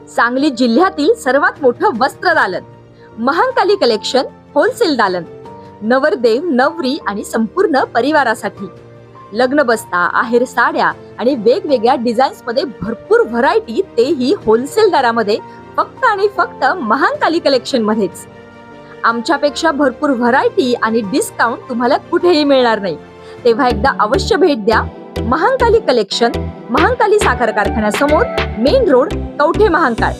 सांगली जिल्ह्यातील सर्वात मोठं वस्त्र दालन, महांकाली कलेक्शन होलसेल दालन, नवरदेव नवरी आणि संपूर्ण परिवारासाठी लग्न बस्ता, आहेर साड्या आणि वेगवेगळ्या डिझाईन्स मध्ये भरपूर व्हरायटी, तेही होलसेल दरामध्ये, फक्त आणि फक्त महांकाली कलेक्शन मध्येच. आमच्यापेक्षा भरपूर व्हरायटी आणि डिस्काउंट तुम्हाला कुठेही मिळणार नाही. तेव्हा एकदा अवश्य भेट द्या. महांकाली कलेक्शन, महांकाली साखर कारखान्यासमोर, मेन रोड, कवठे महांकाळ.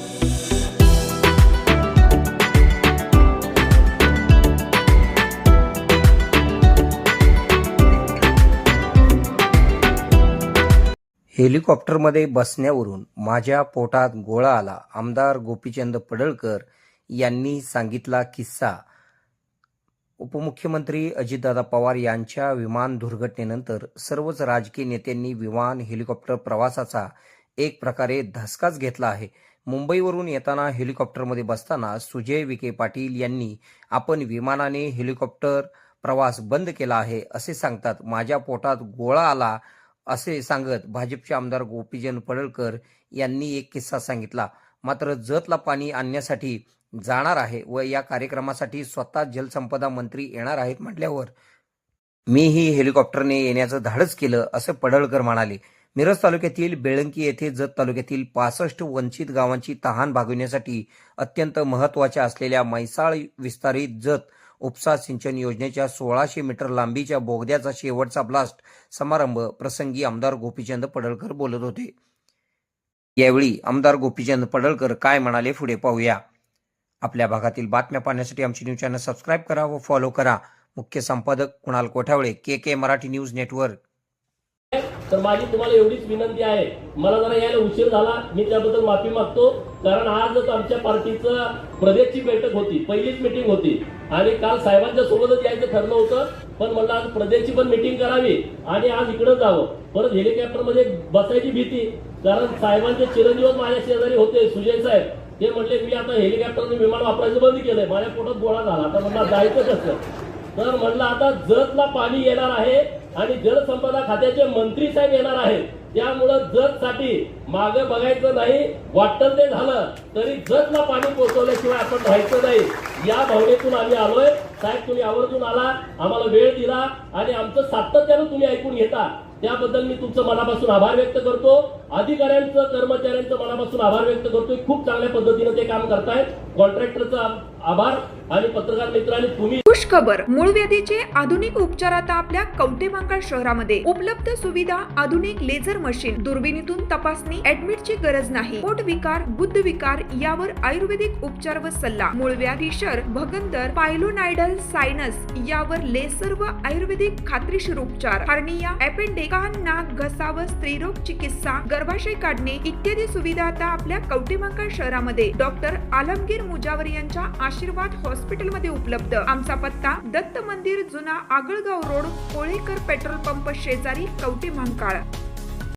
हेलिकॉप्टरमध्ये बसण्यावरून माझ्या पोटात गोळा आला. आमदार गोपीचंद पडळकर यांनी सांगितला किस्सा. उपमुख्यमंत्री अजितदादा पवार यांच्या विमान दुर्घटनेनंतर सर्वच राजकीय नेत्यांनी विमान हेलिकॉप्टर प्रवासाचा एक प्रकारे धसकाच घेतला आहे. मुंबईवरून येताना हेलिकॉप्टरमध्ये बसताना सुजय विखे पाटील यांनी आपण विमानाने हेलिकॉप्टर प्रवास बंद केला आहे असे सांगतात. माझ्या पोटात गोळा आला असे सांगत भाजपचे आमदार गोपीचंद पडळकर यांनी एक किस्सा सांगितला. मात्र जतला पाणी आणण्यासाठी जाणार आहे व या कार्यक्रमासाठी स्वतः जलसंपदा मंत्री येणार आहेत म्हटल्यावर मीही हेलिकॉप्टरने येण्याचं धाडस केलं असं पडळकर म्हणाले. मिरज तालुक्यातील बेळंकी येथे जत तालुक्यातील 65 वंचित गावांची तहान भागविण्यासाठी अत्यंत महत्त्वाच्या असलेल्या म्हैसाळ विस्तारित जत उपसा सिंचन योजनेच्या 1600 मीटर लांबीच्या बोगद्याचा शेवटचा ब्लास्ट समारंभ प्रसंगी आमदार गोपीचंद पडळकर बोलत होते. यावेळी आमदार गोपीचंद पडळकर काय म्हणाले पुढे पाहूया. आपल्या भागातील बातम्या पाहण्यासाठी आमची न्यूज चॅनल सबस्क्राईब करा व फॉलो करा. मुख्य संपादक कुणाल कोठावळे, के मराठी न्यूज नेटवर्क. तर माझी तुम्हाला एवढीच विनंती आहे, मला जरा यायला उशीर झाला, मी त्याबद्दल माफी मागतो. कारण आजच आमच्या पार्टीचं प्रदेशची बैठक होती, पहिलीच मीटिंग होती आणि काल साहेबांच्या सोबतच यायचं ठरलं होतं, पण म्हणलं आज प्रदेशची पण मीटिंग करावी आणि आज इकडं जावं. परत हेलिकॉप्टरमध्ये बसायची भीती, कारण साहेबांचे चिरंजीव माझ्या शेजारी होते, सुजय साहेब. ते म्हणले मी आता हेलिकॉप्टरने विमान वापरायचं बंद केलंय, माझ्या पोटात गोळा झाला, आता म्हणलं जायचं कसं. तर म्हणलं आता जतला पाणी येणार आहे आणि जलसंपदा खात्याचे मंत्री साहेब येणार आहेत, त्यामुळं जतसाठी मागे बघायचं नाही. वाटतं ते झालं तरी जतला पाणी पोहोचवल्याशिवाय आपण राहायचं नाही, या भावनेतून आम्ही आलोय. साहेब तुम्ही आवर्जून आला, आम्हाला वेळ दिला आणि आमचं सातत्यानं तुम्ही ऐकून घेता, त्याबद्दल मी तुमचं मनापासून आभार व्यक्त करतो. अधिकाऱ्यांचं, कर्मचाऱ्यांचं मनापासून आभार व्यक्त करतोय. खूप चांगल्या पद्धतीने ते काम करतायत. कॉन्ट्रॅक्टरचा आभार आणि पत्रकार मित्रांनी तुम्ही. खुश खबर, मूळ व्याधीचे आधुनिक उपचार आता आपल्या कवठे महांकाळ शहरामध्ये उपलब्ध. सुविधा, आधुनिक लेझर मशीन, दुर्बिणीतून तपासणी, ऍडमिटची गरज नाही. पोट विकार, गुद्ध विकार यावर आयुर्वेदिक उपचार व सल्ला. मूळ व्याधी, शर, भगंदर, पायलोनायडल, सायनस यावर लेसर व आयुर्वेदिक खात्रीशीर उपचार. हार्निया, अपेंडिक्स, कान, नाक, घसा व स्त्रीरोग चिकित्सा, गर्भाशय काढणे इत्यादी सुविधा आता आपल्या कवठे महांकाळ शहरामध्ये डॉक्टर आलमगीर मुजावर यांच्या आशीर्वाद हॉस्पिटल मध्ये उपलब्ध. आमचा पत्ता दत्त मंदिर, जुना Agalgaon road, Kolekar petrol pump शेजारी, कवठे महांकाळ.